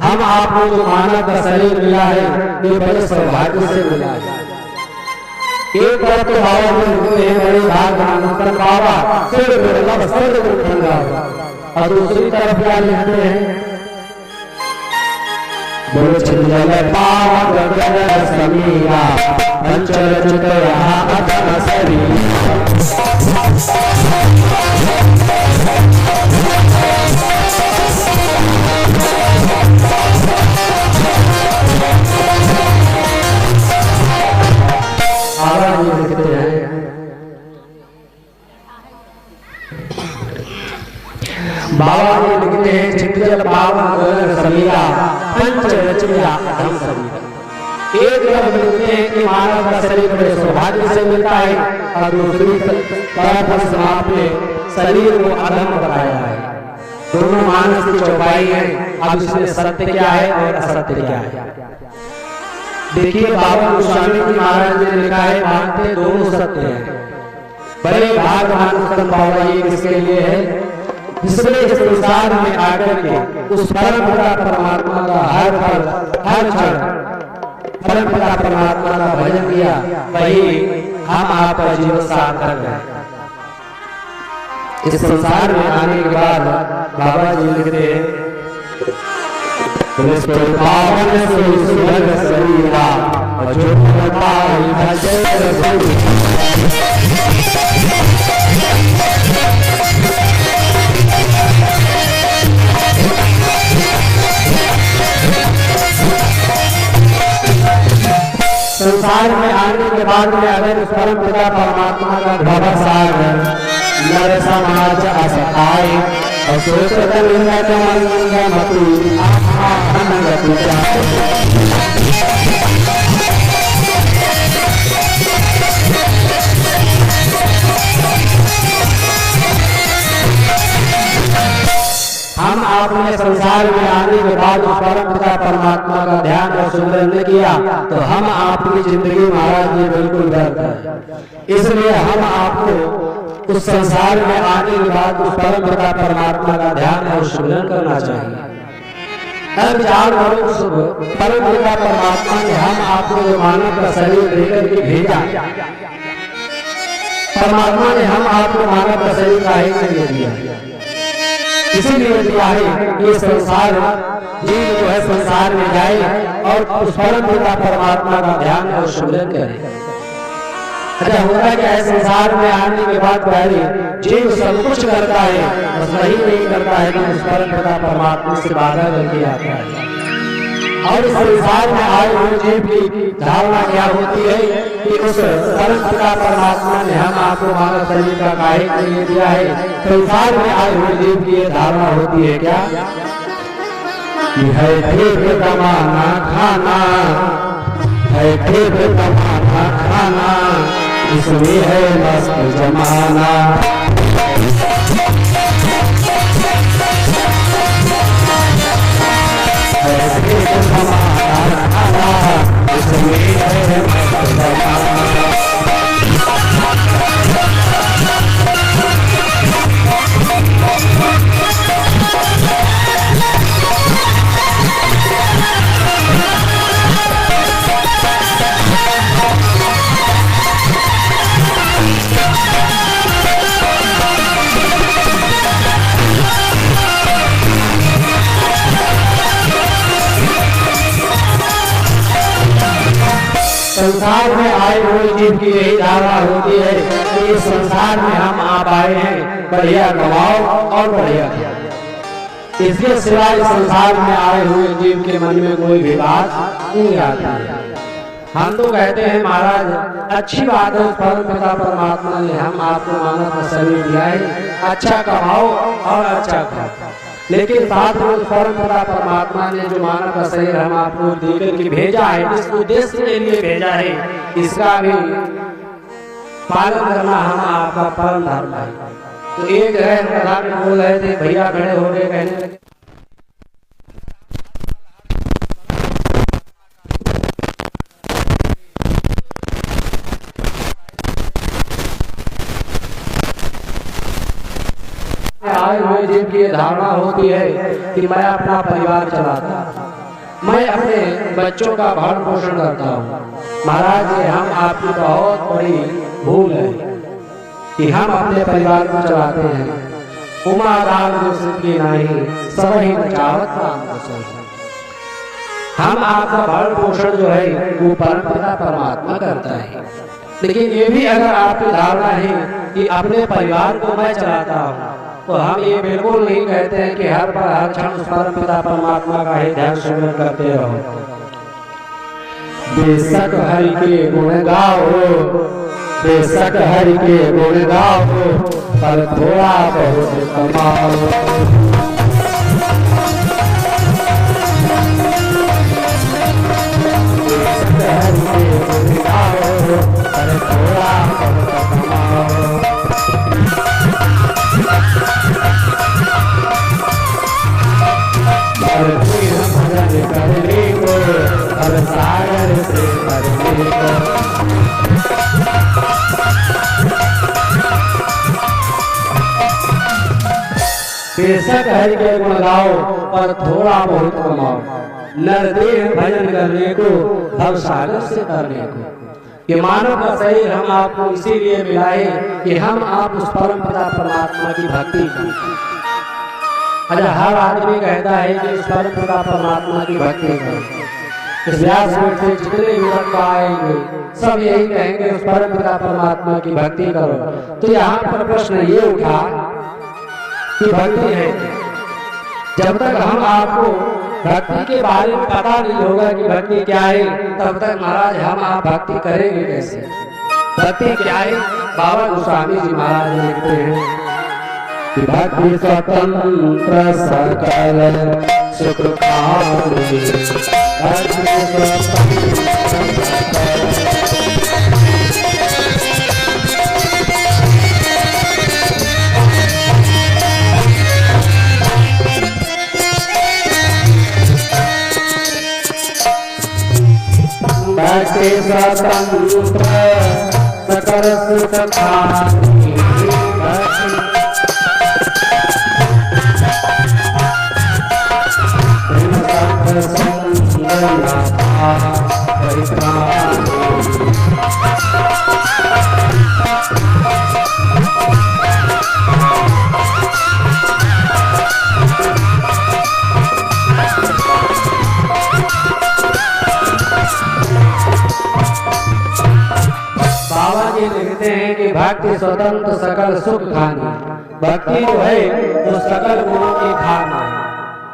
हम आपको जो मानव का शरीर मिला है ये बड़े सौभाग्य से मिला है। एक बार तो बाबा बड़े भाग बाबा और दूसरी तरफ क्या लिखते हैं, बोलो छिंदल पावन गगन समीरा पंचल चित यहाँ अधम शरीर। बाबा ये लिखते हैं छिंदल पावन गगन समीरा पंच रचना अधम शरीर। एक तरफ लिखते हैं कि मानव का शरीर बड़े सौभाग्य से मिलता है और दूसरी तरफ आपने शरीर को अधम बताया है। दोनों मानस की चौपाई है। अब इसमें सत्य क्या है और असत्य क्या है। देखिए बाबा गोस्वामी जी महाराज ने लिखा है मानते दोनों सत्य हैं। बड़े भाग्यवान बाबा ये किसके लिए है, जिसने इस संसार में आकर के उस परम पिता परमात्मा का हर पल हर क्षण परम पिता परमात्मा का भजन किया, वही हम आप का जीवन सार्थक है। इस संसार में आने के बाद बाबा जी लिखते हैं पावन सुंदर शरीरा संसार में आने के बाद में अगर उस परम पिता परमात्मा का भव सागर नर समाज असहाय हम आपने संसार में आने के बाद उस परम पिता परमात्मा का ध्यान और सुमिरन नहीं किया तो हम आपकी जिंदगी महाराज जी बिल्कुल व्यर्थ है। इसलिए हम आपको उस संसार में आने के बाद उस परम पिता परमात्मा का ध्यान और सुमिरन करना चाहिए। अब विचार करो उस परम पिता परमात्मा ने हम आपको जो मानव का शरीर देकर के भेजा, परमात्मा ने हम आपको मानव का शरीर काहे के लिए दिया, इसीलिए दिया है कि संसार जीव जो है संसार में जाए और उस परम पिता परमात्मा का ध्यान और सुमिरन करे। अच्छा होता क्या है, संसार में आने के बाद पहले जीव सब कुछ करता है, बस वही नहीं करता है कि उस परम पिता परमात्मा से बाधा करके आता है। और इस संसार में आए हुए जीव की धारणा क्या होती है कि उस परम पिता परमात्मा ने हम आपको मानव शरीर का काहे के लिए दिया है। संसार में आए हुए जीव की ये धारणा होती है क्या कि है ठीक कमाना खाना, है ठीक कमाना खाना, इसमें है मस्त जमाना। संसार में आए हुए जीव की यही धारणा होती है कि इस संसार में हम आप आए हैं बढ़िया कमाओ और बढ़िया खाओ। इसके सिवाय संसार में आए हुए जीव के मन में कोई भी बात नहीं आती है। हम तो कहते हैं महाराज अच्छी बात है, परम पिता परमात्मा ने हम आपको मानव का शरीर दिया है, अच्छा कमाओ और अच्छा खाओ। लेकिन साथ में उस परम पिता परमात्मा ने जो मानव का शरीर हम आपको देकर के भेजा है, इस उद्देश्य के लिए भेजा है, इसका भी पालन करना हम आपका परम धर्म है। तो एक जगह प्रधान में बोल रहे थे, भैया खड़े हो गए, कहने लगे आए हुए जिनकी ये धारणा होती है कि मैं अपना परिवार चलाता, मैं अपने बच्चों का भरण पोषण करता हूँ। महाराज जी, हम आपकी बहुत बड़ी भूल है कि हम अपने परिवार को चलाते हैं। उमा राम जो सिद्धि नहीं, सब ही बचावत राम को सही। हम आपका भरण पोषण जो है वो परम पिता परमात्मा करता है। लेकिन ये भी अगर आपकी धारणा है कि अपने परिवार को मैं चलाता हूँ, तो हम ये बिल्कुल नहीं कहते हैं कि हर बार हर क्षण उस परम पिता परमात्मा का ही ध्यान स्मरण करते रहो। बेशक हरि के गुण गाओ, बेशक हरि के गुण गाओ, पर थोड़ा बहुत कमाओ। बेशक हरि के गुण गाओ, पर थोड़ा बहुत कमाओ। भजन करने को अब सागर से करने को, बेशक हरि के गुण गाओ, पर थोड़ा बहुत कमाओ। नरदेह भजन करने को भव सागर से करने को। ये मानव का शरीर हम आपको इसीलिए मिला है कि हम आप उस परम पिता परमात्मा की भक्ति करें। अच्छा, हर आदमी कहता है कि उस परम पिता परमात्मा की भक्ति करें। इस व्यासपीठ से जितने भी भक्त आएंगे सब यही कहेंगे उस परम पिता परमात्मा की भक्ति करो। तो यहाँ पर प्रश्न ये उठा कि भक्ति है, जब तक हम आपको भक्ति के बारे में पता नहीं होगा कि भक्ति क्या है, तब तक महाराज हम आप भक्ति करेंगे कैसे? भक्ति क्या है? बाबा गोस्वामी जी महाराज लिखते हैं कि भक्ति स्वतंत्र सकल सुख खानी, भक्ति स्वतंत्र भक्ति स्वतंत्र सकल सुख खानी, बाबा जी लिखते हैं कि भक्ति स्वतंत्र सकल सुख खानी। भक्ति जो है वो सकल गुणों की खाना है,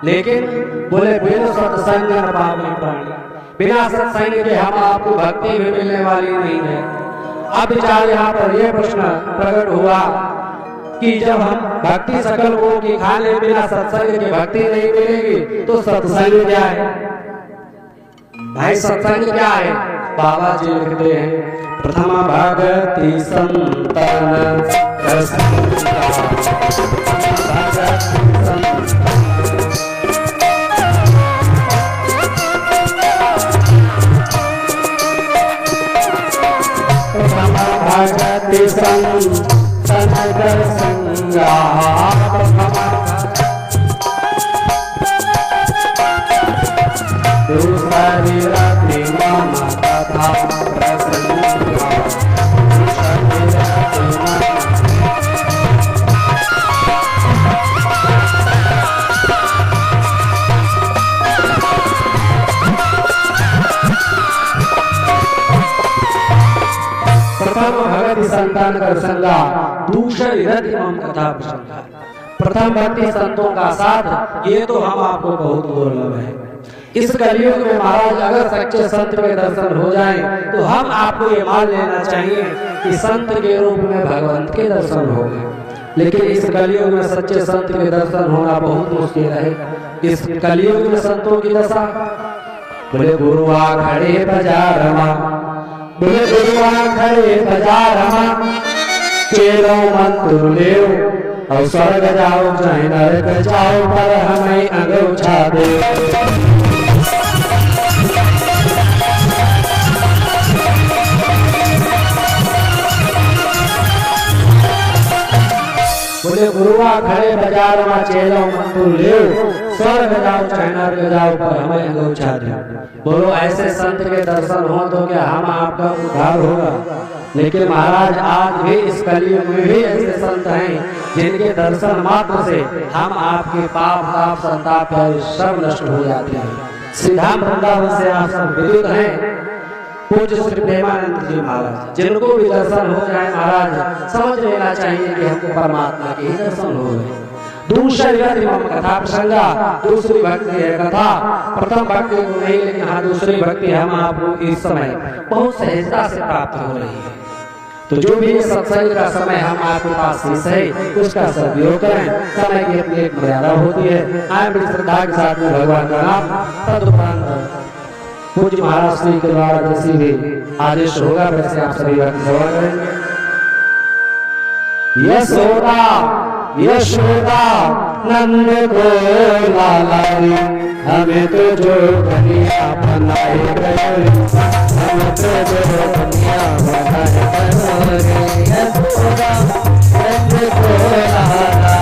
लेकिन बोले बिन सत्संग न पावे प्राणी, बिना सत्संग के हम आपको भक्ति भी मिलने वाली नहीं है। अब विचार यहाँ पर यह प्रश्न प्रकट हुआ कि जब हम भक्ति सकल गुणों की खाने, बिना सत्संग की भक्ति नहीं मिलेगी, तो सत्संग क्या है भाई? सत्संग क्या है? बाबा जी लिखते हैं प्रथम भगति संतन भगति संतन संगा, दूसरी रात्रि मामा कथा प्रसंगा, प्रथम भक्ति संतान कर संगा, दूसरी रति मम कथा प्रसंगा। प्रथम भक्ति संतों का साथ, ये तो हम आपको बहुत दुर्लभ है। इस कलयुग में महाराज अगर सच्चे संत के दर्शन हो जाएं, तो हम आपको ये मान लेना चाहिए कि संत के रूप में भगवंत के दर्शन हो गए। लेकिन इस कलयुग में सच्चे संत के दर्शन होना बहुत मुश्किल है। इस कलयुग में संतों की दशा, बोले गुरुआ खड़े बाजारमा, बोले गुरुआ खड़े बाजारमा, चेलो मंत्र लेओ और स्वर्ग जाओ चाहे नरक जाओ, पर हमें अंगूठा दे। बोले गुरुआ खड़े बाजार में चेलो मंत्र लेओ, स्वर्ग जाओ चाहे नरक जाओ, पर हमें अंगूठा दे। बोलो ऐसे संत के दर्शन हो तो क्या हम आपका उद्धार होगा। लेकिन महाराज आज भी इस कलयुग में भी ऐसे संत हैं जिनके दर्शन मात्र से हम आपके पाप ताप संताप सब नष्ट हो जाते हैं। सीधा वृंदावन से आप सब विदित हैं पूज्य श्री प्रेमानंद जी महाराज, जिनको भी दर्शन हो जाए महाराज समझ लेना चाहिए कि हमको परमात्मा के ही दर्शन हो गए। दूसरी कथा प्रसंगा, दूसरी भक्ति है कथा, प्रथम भक्ति को नहीं, लेकिन हाँ दूसरी भक्ति हम आपको इस समय बहुत सहजता से प्राप्त हो रही है। तो जो भी सत्संग का समय हम आपके पास है उसका सदुपयोग करें। समय की अपनी एक मर्यादा होती है। आए बड़ी श्रद्धा के साथ में भगवान का नाम तदुपरांत पूज्य महाराज श्री के द्वारा जैसी भी आदेश होगा वैसे आप सभी भक्ति सेवा करेंगे। यशोदा यशोदा नंद को लाला रे, हमें तो जो कन्या बनाए गए, हमें तो जो कन्या बनाए गए। यशोदा नंद को लाला